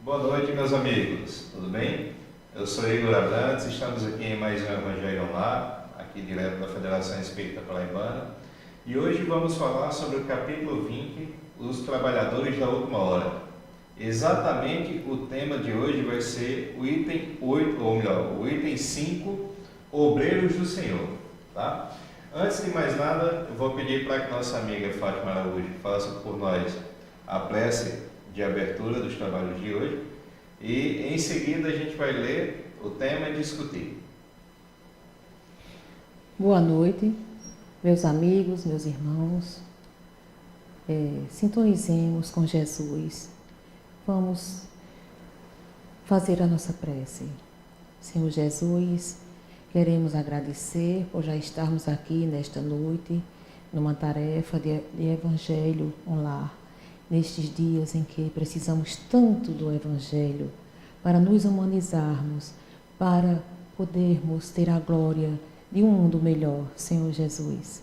Boa noite, meus amigos. Tudo bem? Eu sou Igor Abrantes, estamos aqui em mais um Evangelho Online, aqui direto da Federação Espírita Paraibana. E hoje vamos falar sobre o capítulo 20, os trabalhadores da última hora. Exatamente o tema de hoje vai ser o item 8, ou melhor, o item 5, obreiros do Senhor. Tá? Antes de mais nada, eu vou pedir para que nossa amiga Fátima Araújo faça por nós a prece de abertura dos trabalhos de hoje e em seguida a gente vai ler o tema e discutir. Boa noite, meus amigos, meus irmãos. Sintonizemos com Jesus. Vamos fazer a nossa prece. Senhor Jesus, queremos agradecer por já estarmos aqui nesta noite, numa tarefa de Evangelho Online. Nestes dias em que precisamos tanto do Evangelho para nos humanizarmos, para podermos ter a glória de um mundo melhor, Senhor Jesus.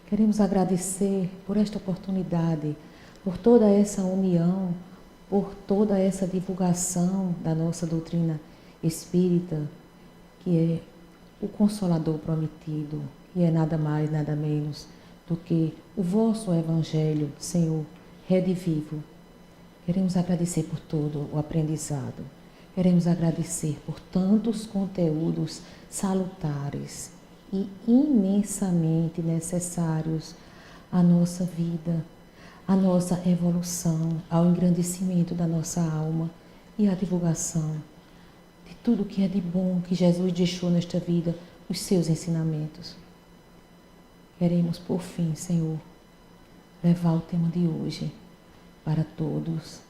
Queremos agradecer por esta oportunidade, por toda essa união, por toda essa divulgação da nossa doutrina espírita, que é o Consolador prometido, que é nada mais, nada menos do que o vosso Evangelho, Senhor, redivivo. Queremos agradecer por todo o aprendizado. Queremos agradecer por tantos conteúdos salutares e imensamente necessários à nossa vida, à nossa evolução, ao engrandecimento da nossa alma e à divulgação de tudo que é de bom que Jesus deixou nesta vida, os seus ensinamentos. Queremos, por fim, Senhor, levar o tema de hoje para todos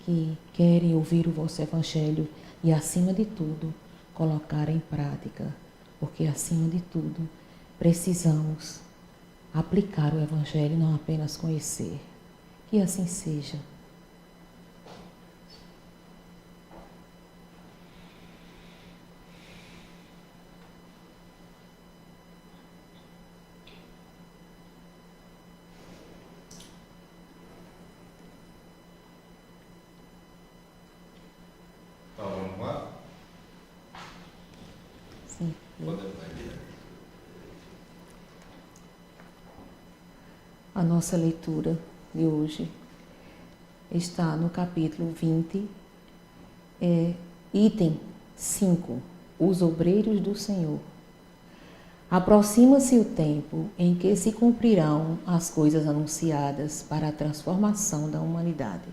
que querem ouvir o vosso Evangelho e, acima de tudo, colocar em prática, porque, acima de tudo, precisamos aplicar o Evangelho, não apenas conhecer. Que assim seja. Então vamos lá? Sim. A nossa leitura de hoje está no capítulo 20, item 5, os obreiros do Senhor. Aproxima-se o tempo em que se cumprirão as coisas anunciadas para a transformação da humanidade.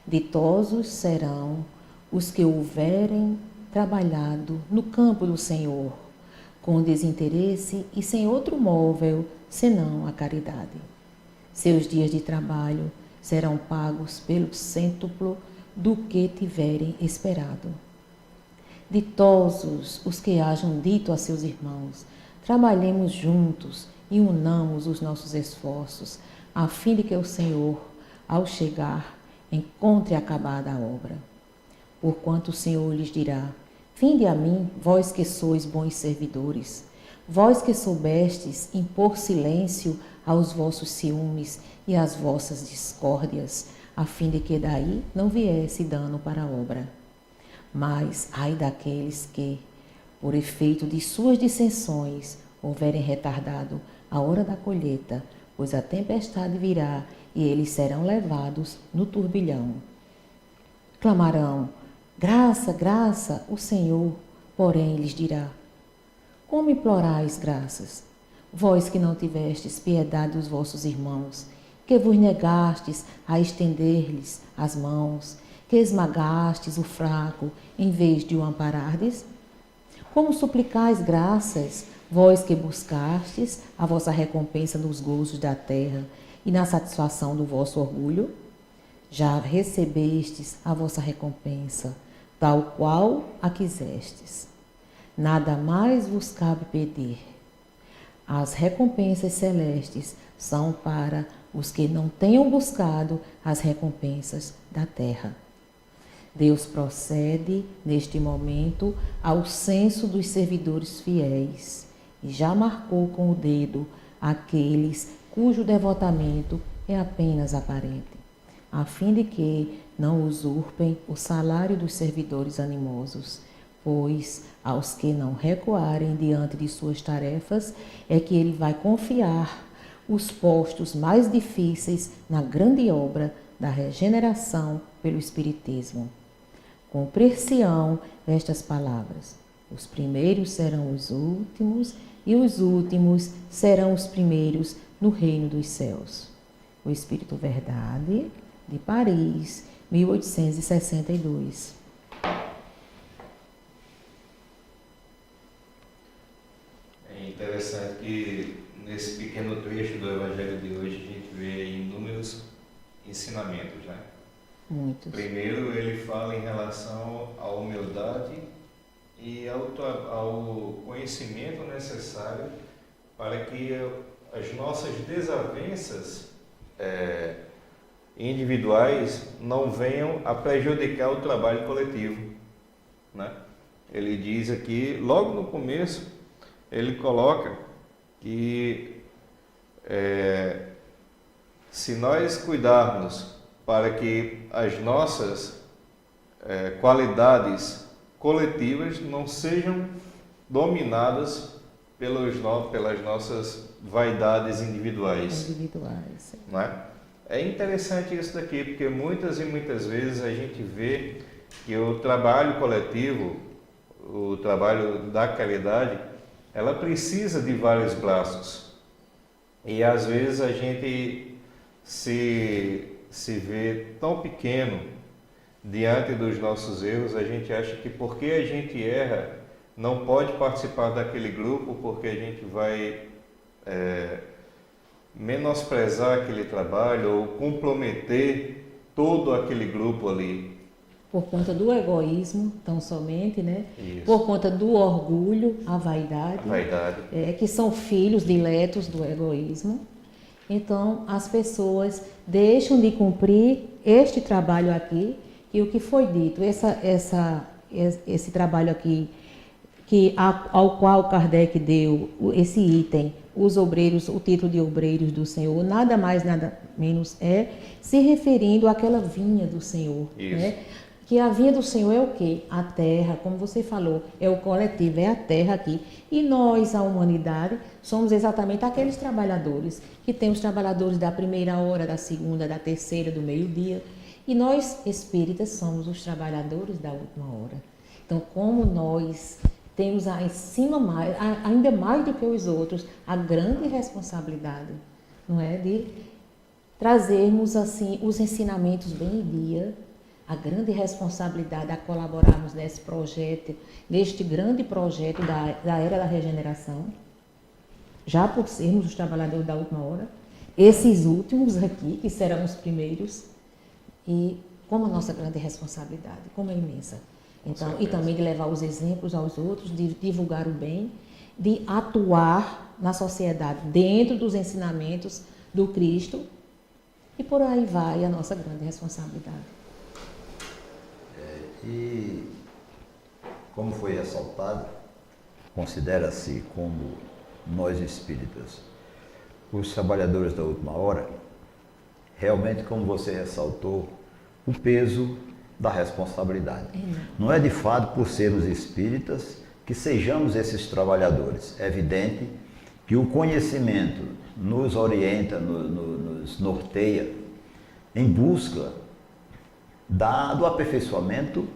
Ditosos serão os que houverem trabalhado no campo do Senhor, com desinteresse e sem outro móvel senão a caridade. Seus dias de trabalho serão pagos pelo cêntuplo do que tiverem esperado. Ditosos os que hajam dito a seus irmãos: trabalhemos juntos e unamos os nossos esforços, a fim de que o Senhor, ao chegar, encontre acabada a obra. Porquanto o Senhor lhes dirá: vinde a mim, vós que sois bons servidores, vós que soubestes impor silêncio aos vossos ciúmes e às vossas discórdias, a fim de que daí não viesse dano para a obra. Mas ai daqueles que, por efeito de suas dissensões, houverem retardado a hora da colheita, pois a tempestade virá e eles serão levados no turbilhão. Clamarão: graça, graça, o Senhor, porém, lhes dirá: como implorais graças? Vós que não tivestes piedade dos vossos irmãos, que vos negastes a estender-lhes as mãos, que esmagastes o fraco em vez de o amparardes? Como suplicais graças, vós que buscastes a vossa recompensa nos gozos da terra e na satisfação do vosso orgulho? Já recebestes a vossa recompensa, tal qual a quisestes. Nada mais vos cabe pedir. As recompensas celestes são para os que não tenham buscado as recompensas da terra. Deus procede, neste momento, ao censo dos servidores fiéis e já marcou com o dedo aqueles cujo devotamento é apenas aparente. a fim de que não usurpem o salário dos servidores animosos, pois aos que não recuarem diante de suas tarefas é que ele vai confiar os postos mais difíceis na grande obra da regeneração pelo Espiritismo. Cumprir-se-ão estas palavras: os primeiros serão os últimos e os últimos serão os primeiros no reino dos céus. O Espírito Verdade, de Paris, 1862. É interessante que nesse pequeno trecho do Evangelho de hoje a gente vê inúmeros ensinamentos, né? Muitos. Primeiro ele fala em relação à humildade e ao conhecimento necessário para que as nossas desavenças individuais não venham a prejudicar o trabalho coletivo, né? Ele diz aqui, logo no começo, ele coloca que se nós cuidarmos para que as nossas qualidades coletivas não sejam dominadas pelas nossas vaidades individuais. Não é? É interessante isso daqui, porque muitas e muitas vezes a gente vê que o trabalho coletivo, o trabalho da caridade, ela precisa de vários braços. E às vezes a gente se vê tão pequeno diante dos nossos erros, a gente acha que porque a gente erra, não pode participar daquele grupo, porque a gente vai menosprezar aquele trabalho ou comprometer todo aquele grupo ali. Por conta do egoísmo, tão somente, né? Isso. Por conta do orgulho, a vaidade. Que são filhos diletos do egoísmo. Então, as pessoas deixam de cumprir este trabalho aqui, e o que foi dito, esse trabalho aqui, ao qual Kardec deu esse item, os obreiros, o título de obreiros do Senhor, nada mais, nada menos se referindo àquela vinha do Senhor. Né? Que a vinha do Senhor é o quê? A terra, como você falou, é o coletivo, é a terra aqui. E nós, a humanidade, somos exatamente aqueles trabalhadores, que tem os trabalhadores da primeira hora, da segunda, da terceira, do meio-dia. E nós, espíritas, somos os trabalhadores da última hora. Então, como nós temos ainda mais do que os outros, a grande responsabilidade, não é? De trazermos assim os ensinamentos bem em dia, a grande responsabilidade a colaborarmos nesse projeto, neste grande projeto da Era da Regeneração, já por sermos os trabalhadores da última hora, esses últimos aqui, que serão os primeiros, e como a nossa grande responsabilidade, como é imensa. Então, e também de levar os exemplos aos outros, de divulgar o bem, de atuar na sociedade dentro dos ensinamentos do Cristo, e por aí vai a nossa grande responsabilidade. E, como foi ressaltado, considera-se como nós espíritas, os trabalhadores da última hora, realmente, como você ressaltou, o peso da responsabilidade. Não é de fato por sermos espíritas que sejamos esses trabalhadores. É evidente que o conhecimento nos orienta, nos norteia em busca do aperfeiçoamento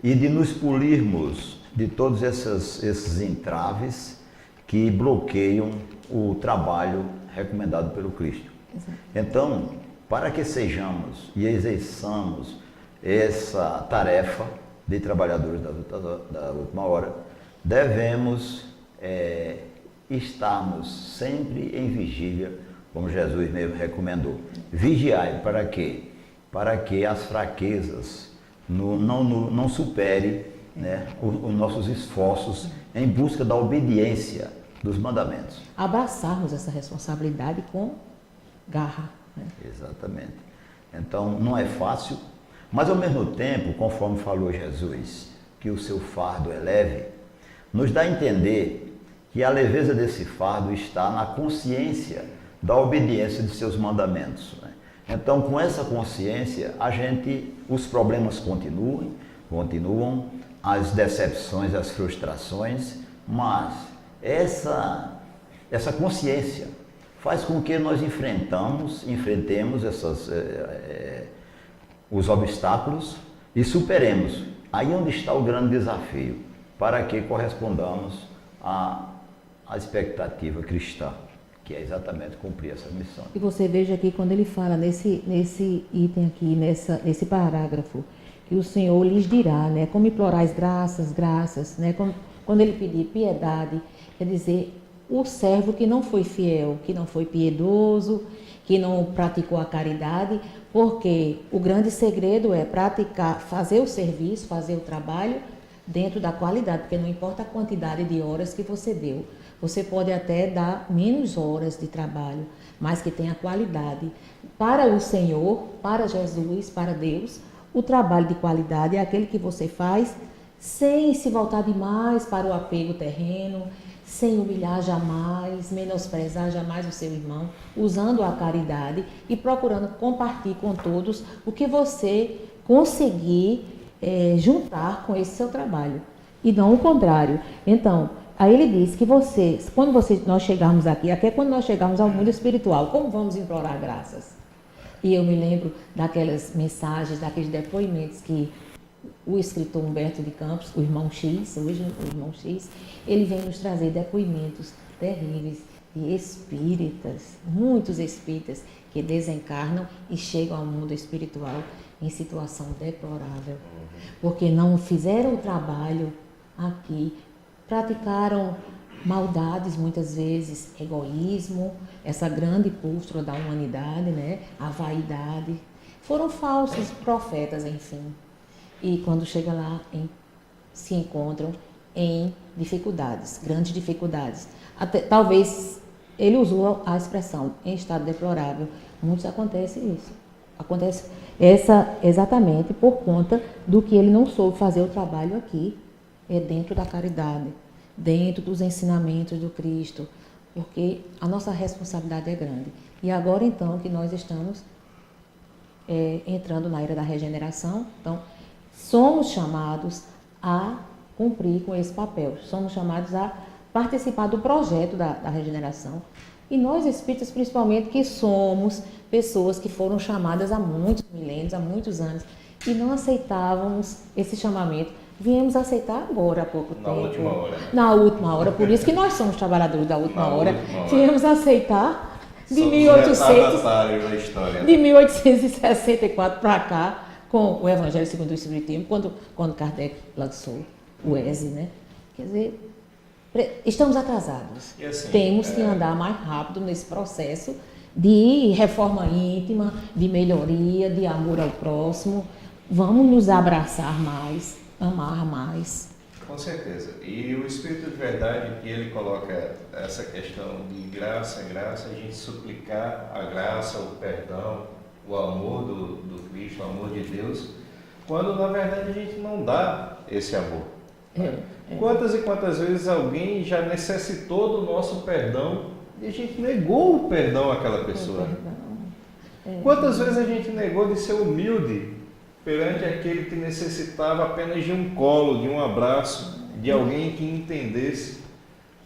e de nos polirmos de todos esses entraves que bloqueiam o trabalho recomendado pelo Cristo. Exato. Então, para que sejamos e exerçamos essa tarefa de trabalhadores da última hora, devemos estarmos sempre em vigília, como Jesus mesmo recomendou. Vigiai, para quê? Para que as fraquezas não superem, né, os nossos esforços em busca da obediência dos mandamentos. Abraçarmos essa responsabilidade com garra. Né? Exatamente. Então, não é fácil, mas ao mesmo tempo, conforme falou Jesus, que o seu fardo é leve, nos dá a entender que a leveza desse fardo está na consciência da obediência de seus mandamentos. Né? Então, com essa consciência, os problemas continuam, as decepções, as frustrações, mas essa consciência faz com que nós enfrentemos os obstáculos e superemos. Aí onde está o grande desafio, para que correspondamos à expectativa cristã, que é exatamente cumprir essa missão. E você veja aqui quando ele fala nesse item aqui, nesse parágrafo, que o Senhor lhes dirá, né? Como implorais graças, né? Quando ele pedir piedade, quer dizer, o servo que não foi fiel, que não foi piedoso, que não praticou a caridade, porque o grande segredo é praticar, fazer o serviço, fazer o trabalho dentro da qualidade, porque não importa a quantidade de horas que você deu. Você pode até dar menos horas de trabalho, mas que tenha qualidade. Para o Senhor, para Jesus, para Deus, o trabalho de qualidade é aquele que você faz sem se voltar demais para o apego terreno, sem humilhar jamais, menosprezar jamais o seu irmão, usando a caridade e procurando compartilhar com todos o que você conseguir juntar com esse seu trabalho, e não o contrário. Então, aí ele diz que nós chegarmos aqui é quando nós chegarmos ao mundo espiritual, como vamos implorar graças? E eu me lembro daquelas mensagens, daqueles depoimentos que o escritor Humberto de Campos, o irmão X, ele vem nos trazer depoimentos terríveis de espíritas, muitos espíritas que desencarnam e chegam ao mundo espiritual em situação deplorável, porque não fizeram o trabalho aqui, praticaram maldades muitas vezes, egoísmo, essa grande pústula da humanidade, né? A vaidade, foram falsos profetas, enfim. E quando chega lá, se encontram em dificuldades, grandes dificuldades. Até, talvez ele usou a expressão em estado deplorável. Muitos acontece isso. Acontece exatamente por conta do que ele não soube fazer o trabalho aqui, dentro da caridade, dentro dos ensinamentos do Cristo, porque a nossa responsabilidade é grande. E agora então que nós estamos entrando na era da regeneração, então somos chamados a cumprir com esse papel, somos chamados a participar do projeto da regeneração. E nós espíritas, principalmente, que somos pessoas que foram chamadas há muitos milênios, há muitos anos, e não aceitávamos esse chamamento, viemos aceitar agora há pouco tempo. Na última hora. Né? Na última hora, por isso que nós somos trabalhadores da última hora. Viemos aceitar de somos 1864 para cá, com o Evangelho segundo o Espiritismo, quando Kardec lançou o ESE, né? Quer dizer, estamos atrasados. Assim, temos que andar mais rápido nesse processo de reforma íntima, de melhoria, de amor ao próximo. Vamos nos abraçar mais, amar mais. Com certeza. E o Espírito de Verdade, que ele coloca essa questão de graça, a gente suplicar a graça, o perdão, o amor do Cristo, o amor de Deus, quando na verdade a gente não dá esse amor. Quantas e quantas vezes alguém já necessitou do nosso perdão e a gente negou o perdão àquela pessoa? Quantas vezes a gente negou de ser humilde perante aquele que necessitava apenas de um colo, de um abraço, de alguém que entendesse.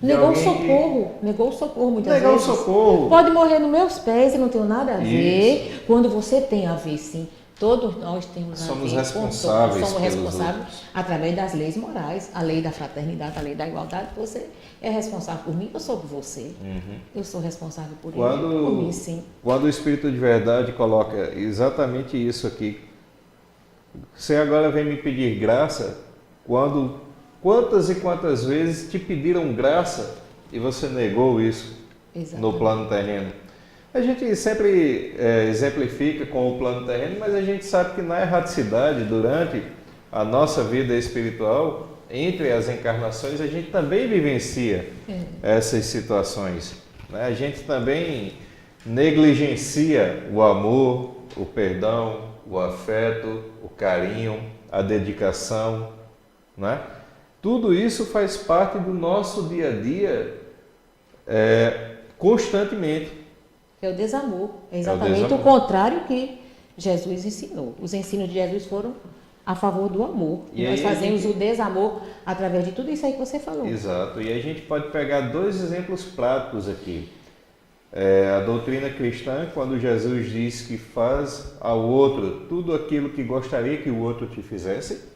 Negou o socorro muitas vezes. Negou o socorro. Pode morrer nos meus pés e não tenho nada a ver. Isso. Quando você tem a ver, sim. Todos nós temos somos a ver. Responsáveis somos responsáveis outros. Através das leis morais, a lei da fraternidade, a lei da igualdade. Você é responsável por mim, eu sou por você. Eu sou responsável por ele, por mim, sim. Quando o Espírito de Verdade coloca exatamente isso aqui, você agora vem me pedir graça, quantas e quantas vezes te pediram graça e você negou isso no plano terreno? A gente sempre exemplifica com o plano terreno, mas a gente sabe que na erraticidade, durante a nossa vida espiritual, entre as encarnações, a gente também vivencia essas situações. Né? A gente também negligencia o amor, o perdão, o afeto, o carinho, a dedicação, né? Tudo isso faz parte do nosso dia a dia constantemente. que é o desamor. É exatamente o desamor. contrário que Jesus ensinou. Os ensinos de Jesus foram a favor do amor. E E nós aí a fazemos gente- o desamor através de tudo isso aí que você falou. Exato. E aí a gente pode pegar dois exemplos práticos aqui. A doutrina cristã, quando Jesus diz que faz ao outro tudo aquilo que gostaria que o outro te fizesse.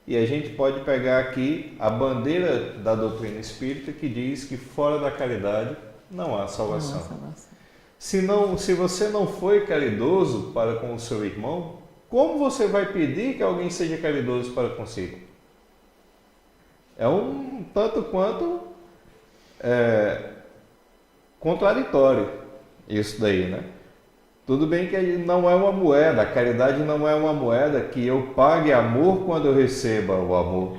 E a gente pode pegar aqui a bandeira da doutrina espírita que diz que fora da caridade não há salvação. Se você não foi caridoso para com o seu irmão, como você vai pedir que alguém seja caridoso para consigo? É um tanto quanto contraditório isso daí, né? Tudo bem que não é uma moeda, a caridade não é uma moeda que eu pague amor quando eu receba o amor.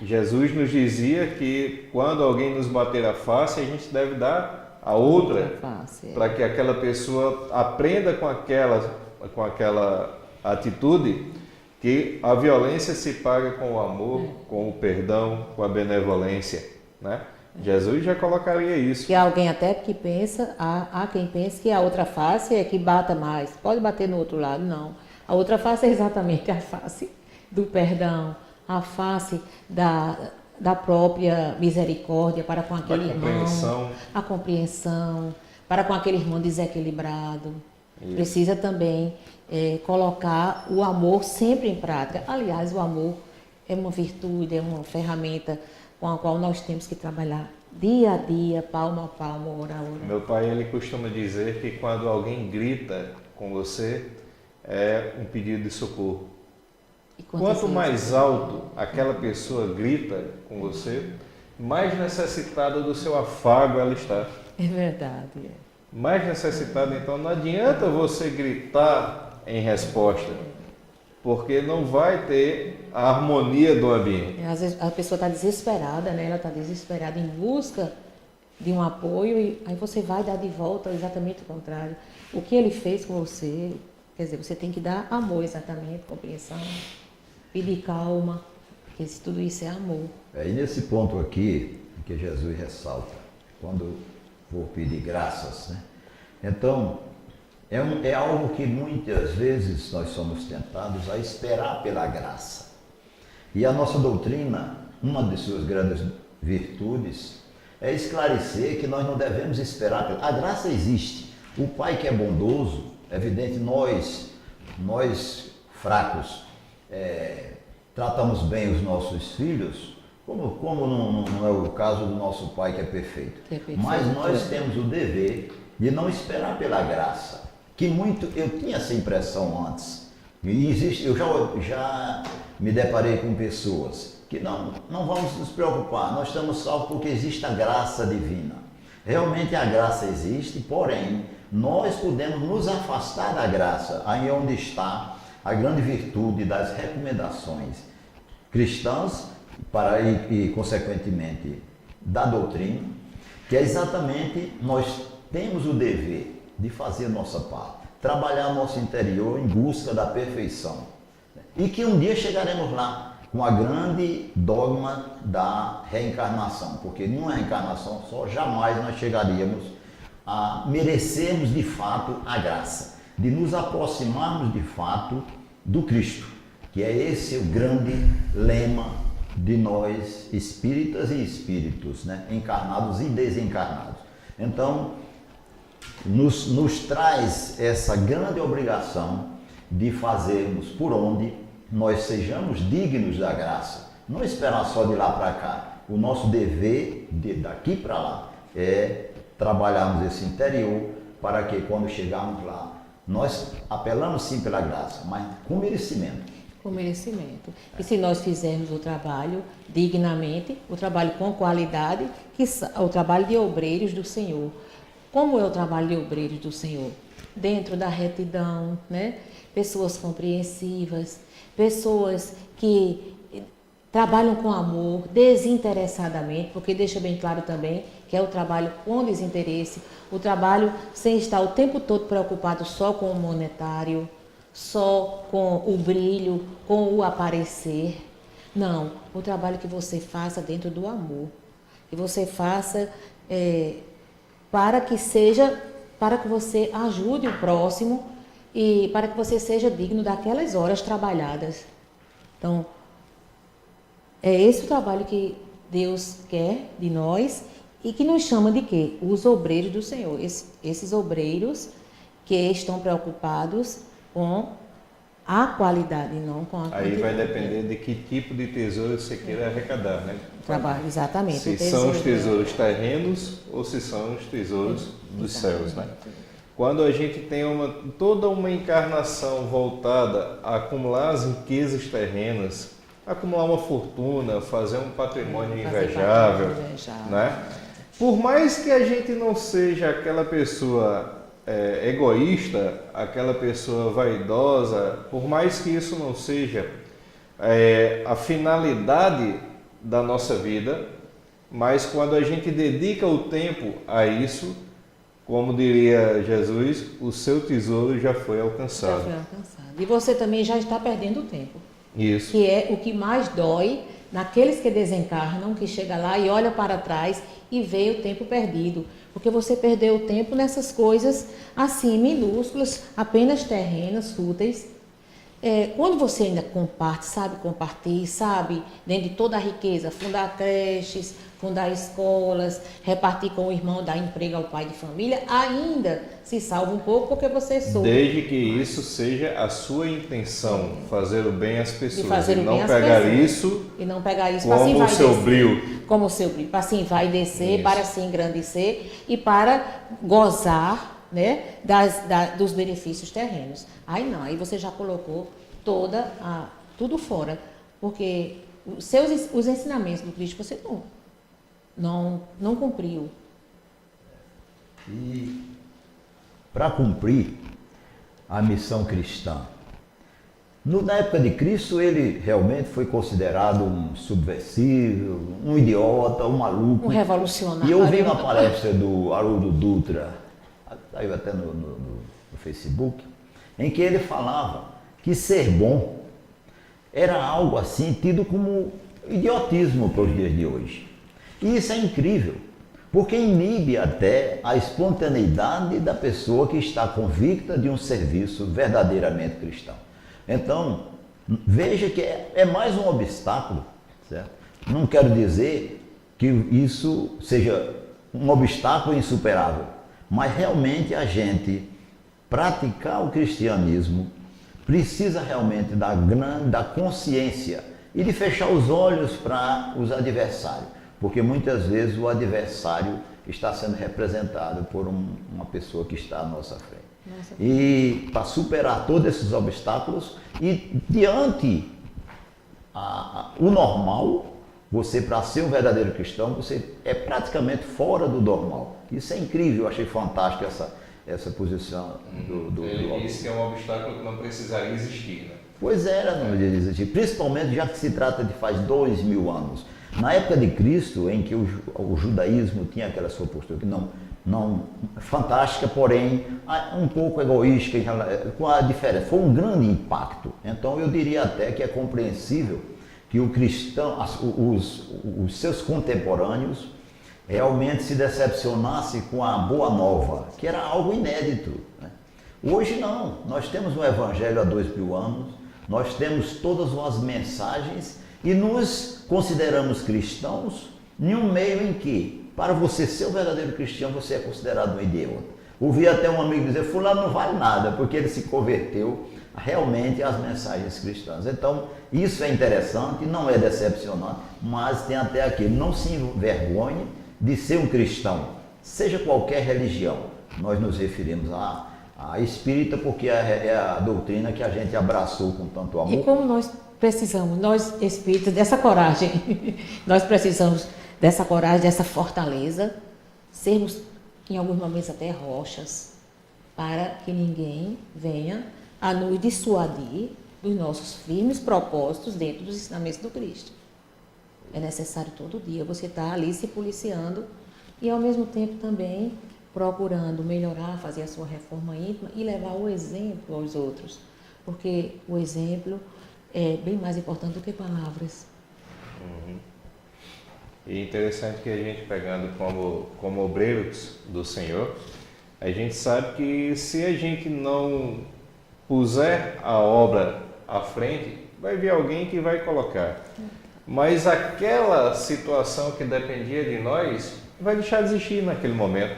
Jesus nos dizia que quando alguém nos bater a face, a gente deve dar a outra, para que aquela pessoa aprenda com aquela atitude que a violência se paga com o amor, com o perdão, com a benevolência, né? Jesus já colocaria isso. Que alguém até que pensa, há quem pense que a outra face é que bata mais. Pode bater no outro lado, não. A outra face é exatamente a face do perdão, a face da própria misericórdia para com aquele irmão, a compreensão, para com aquele irmão desequilibrado. Isso. Precisa também colocar o amor sempre em prática. Aliás, o amor é uma virtude, é uma ferramenta com a qual nós temos que trabalhar dia a dia, palmo a palmo, hora a hora. Meu pai, ele costuma dizer que quando alguém grita com você, é um pedido de socorro. Quanto mais alto aquela pessoa grita com você, mais necessitada do seu afago ela está. É verdade. Mais necessitada, então não adianta você gritar em resposta, porque não vai ter a harmonia do ambiente. Às vezes a pessoa está desesperada, né? Ela está desesperada em busca de um apoio e aí você vai dar de volta exatamente o contrário. O que ele fez com você, quer dizer, você tem que dar amor exatamente, compreensão, pedir calma, porque tudo isso é amor. E nesse ponto aqui, que Jesus ressalta, quando for pedir graças, né? Então, é algo que muitas vezes nós somos tentados a esperar pela graça. E a nossa doutrina, uma de suas grandes virtudes, é esclarecer que nós não devemos esperar pela... A graça existe. O Pai que é bondoso, é evidente, nós fracos, tratamos bem os nossos filhos, como não é o caso do nosso Pai que é perfeito. Mas nós temos o dever de não esperar pela graça. Eu tinha essa impressão antes. E eu já me deparei com pessoas que não vamos nos preocupar, nós estamos salvos porque existe a graça divina. Realmente a graça existe, porém, nós podemos nos afastar da graça, aí onde está a grande virtude das recomendações cristãs e consequentemente, da doutrina, que é exatamente nós temos o dever de fazer a nossa parte, trabalhar nosso interior em busca da perfeição. E que um dia chegaremos lá com a grande dogma da reencarnação, porque numa reencarnação só jamais nós chegaríamos a merecermos de fato a graça, de nos aproximarmos de fato do Cristo, que é esse o grande lema de nós espíritas e espíritos, né? Encarnados e desencarnados. Então, nos traz essa grande obrigação de fazermos por onde nós sejamos dignos da graça. Não esperar só de lá para cá. O nosso dever daqui para lá é trabalharmos esse interior para que quando chegarmos lá, nós apelamos sim pela graça, mas com merecimento. Com merecimento. E se nós fizermos o trabalho dignamente, o trabalho com qualidade, o trabalho de obreiros do Senhor. Como é o trabalho de obreiros do Senhor? Dentro da retidão, né? Pessoas compreensivas, pessoas que trabalham com amor, desinteressadamente, porque deixa bem claro também que é o trabalho com desinteresse, o trabalho sem estar o tempo todo preocupado só com o monetário, só com o brilho, com o aparecer. Não, o trabalho que você faça dentro do amor, que você faça para que seja para que você ajude o próximo e para que você seja digno daquelas horas trabalhadas. Então, é esse o trabalho que Deus quer de nós e que nos chama de quê? Os obreiros do Senhor. Esses obreiros que estão preocupados com a qualidade, não com a quantidade. Aí vai depender de que tipo de tesouro você queira arrecadar, né? Trabalho, exatamente. Se são os tesouros terrenos ou se são os tesouros dos céus, né? Quando a gente tem toda uma encarnação voltada a acumular as riquezas terrenas, acumular uma fortuna, fazer um patrimônio invejável, né? Por mais que a gente não seja aquela pessoa egoísta, aquela pessoa vaidosa, por mais que isso não seja a finalidade da nossa vida, mas quando a gente dedica o tempo a isso, como diria Jesus, o seu tesouro já foi alcançado. Já foi alcançado. E você também já está perdendo tempo. Isso. Que é o que mais dói naqueles que desencarnam, que chega lá e olha para trás e vê o tempo perdido. Porque você perdeu o tempo nessas coisas assim, minúsculas, apenas terrenas, fúteis. Quando você ainda sabe compartilhar, sabe, dentro de toda a riqueza, fundar creches, fundar escolas, repartir com o irmão, dar emprego ao pai de família, ainda se salva um pouco porque você soube. Desde que isso seja a sua intenção, fazer o bem às pessoas, fazer o e não bem às pegar pessoas. isso E não pegar isso como assim o vai seu descer, brilho. como o seu brilho, assim vai descer, Isso. para se engrandecer e para gozar, né, dos benefícios terrenos. Aí não, aí você já colocou tudo fora, porque os ensinamentos do Cristo você não cumpriu. E para cumprir a missão cristã, na época de Cristo ele realmente foi considerado um subversivo, um idiota, um maluco. Um revolucionário. E eu vi uma palestra do Haroldo Dutra, saiu até no Facebook, em que ele falava que ser bom era algo assim tido como idiotismo para os dias de hoje. E isso é incrível, porque inibe até a espontaneidade da pessoa que está convicta de um serviço verdadeiramente cristão. Então, veja que é mais um obstáculo, certo? Não quero dizer que isso seja um obstáculo insuperável, mas realmente a gente praticar o cristianismo precisa realmente da consciência e de fechar os olhos para os adversários, porque muitas vezes o adversário está sendo representado por uma pessoa que está à nossa frente. E para superar todos esses obstáculos e diante o normal, você, para ser um verdadeiro cristão, você é praticamente fora do normal. Isso é incrível, eu achei fantástico essa posição do Ele disse que é um obstáculo que não precisaria existir, né? Pois era, não deveria existir, principalmente já que se trata de faz 2000 anos. Na época de Cristo, em que o judaísmo tinha aquela sua postura que não fantástica, porém um pouco egoísta, com a diferença, foi um grande impacto. Então eu diria até que é compreensível que o cristão, os seus contemporâneos, realmente se decepcionasse com a boa nova, que era algo inédito, né? Hoje não, nós temos um evangelho há 2000 anos, nós temos todas as mensagens e nos consideramos cristãos em um meio em que, para você ser um verdadeiro cristão, você é considerado um idiota. Ouvi até um amigo dizer, fulano não vale nada, porque ele se converteu realmente às mensagens cristãs. Então, isso é interessante, não é decepcionante, mas tem até aqui, não se envergonhe de ser um cristão, seja qualquer religião. Nós nos referimos a espírita porque é a doutrina que a gente abraçou com tanto amor. E como nós precisamos, nós espíritas, dessa coragem, nós precisamos dessa coragem, dessa fortaleza, sermos em alguns momentos até rochas, para que ninguém venha a nos dissuadir dos nossos firmes propósitos dentro dos ensinamentos do Cristo. É necessário todo dia você estar ali se policiando e ao mesmo tempo também procurando melhorar, fazer a sua reforma íntima e levar o exemplo aos outros, porque o exemplo é bem mais importante do que palavras. E interessante que a gente pegando como obreiros do Senhor, A gente sabe que se a gente não puser a obra à frente, vai vir alguém que vai colocar. Mas aquela situação que dependia de nós vai deixar de existir naquele momento,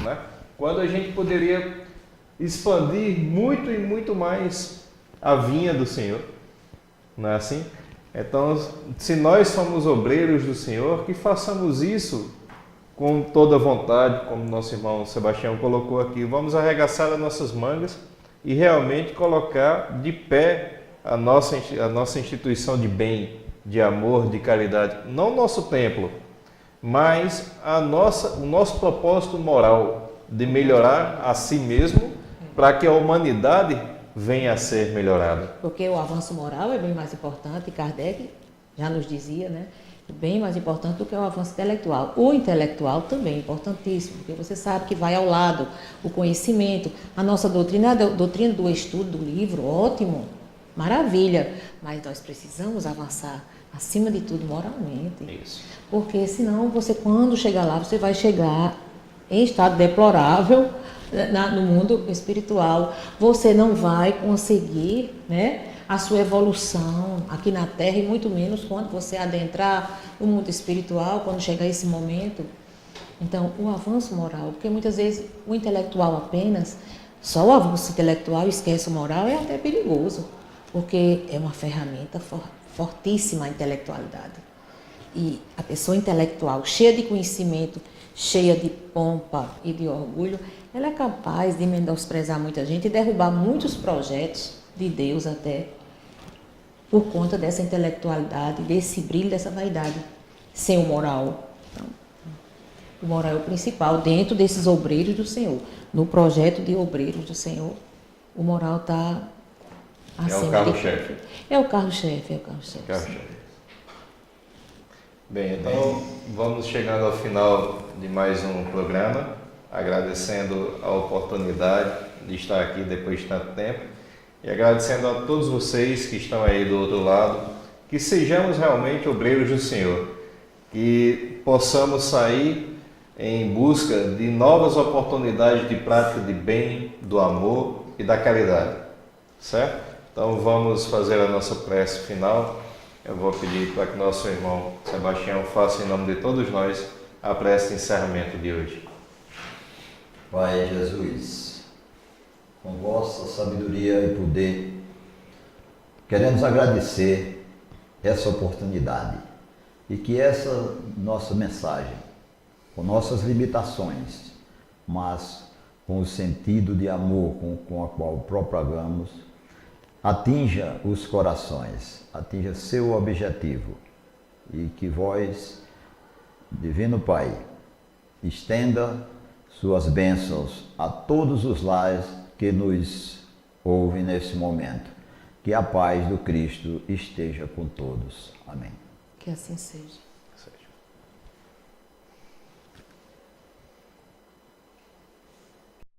né? Quando a gente poderia expandir muito e muito mais a vinha do Senhor, não é assim? Então, se nós somos obreiros do Senhor, que façamos isso com toda vontade, como nosso irmão Sebastião colocou aqui. Vamos arregaçar as nossas mangas e realmente colocar de pé a nossa instituição de bem, de amor, de caridade. Não o nosso templo, mas o nosso propósito moral de melhorar a si mesmo para que a humanidade venha a ser melhorada. Porque o avanço moral é bem mais importante, Kardec já nos dizia, né? Bem mais importante do que o avanço intelectual. O intelectual também é importantíssimo, porque você sabe que vai ao lado o conhecimento. A nossa doutrina, a doutrina do estudo do livro, ótimo, maravilha, mas nós precisamos avançar, acima de tudo, moralmente. Isso. Porque senão você, quando chegar lá, você vai chegar em estado deplorável no mundo espiritual. Você não vai conseguir, né, a sua evolução aqui na Terra, e muito menos quando você adentrar no mundo espiritual, quando chegar esse momento. Então, o avanço moral, porque muitas vezes o intelectual apenas, só o avanço intelectual esquece o moral, é até perigoso, porque é uma ferramenta fortíssima a intelectualidade. E a pessoa intelectual, cheia de conhecimento, cheia de pompa e de orgulho, ela é capaz de menosprezar muita gente e derrubar muitos projetos de Deus até, por conta dessa intelectualidade, desse brilho, dessa vaidade, sem o moral. Então, o moral é o principal dentro desses obreiros do Senhor. No projeto de obreiros do Senhor, o moral está acima. É o carro-chefe. É o carro-chefe, é o carro-chefe. Carro-chefe. Bem, então vamos chegando ao final de mais um programa, agradecendo a oportunidade de estar aqui depois de tanto tempo e agradecendo a todos vocês que estão aí do outro lado, que sejamos realmente obreiros do Senhor, que possamos sair em busca de novas oportunidades de prática de bem, do amor e da caridade, certo? Então vamos fazer a nossa prece final. Eu vou pedir para que nosso irmão Sebastião faça em nome de todos nós a prece de encerramento de hoje. Pai Jesus, com vossa sabedoria e poder, queremos agradecer essa oportunidade e que essa nossa mensagem, com nossas limitações, mas com o sentido de amor com a qual propagamos, atinja os corações, atinja seu objetivo e que vós, Divino Pai, estenda suas bênçãos a todos os lares que nos ouvem nesse momento. Que a paz do Cristo esteja com todos. Amém. Que assim seja.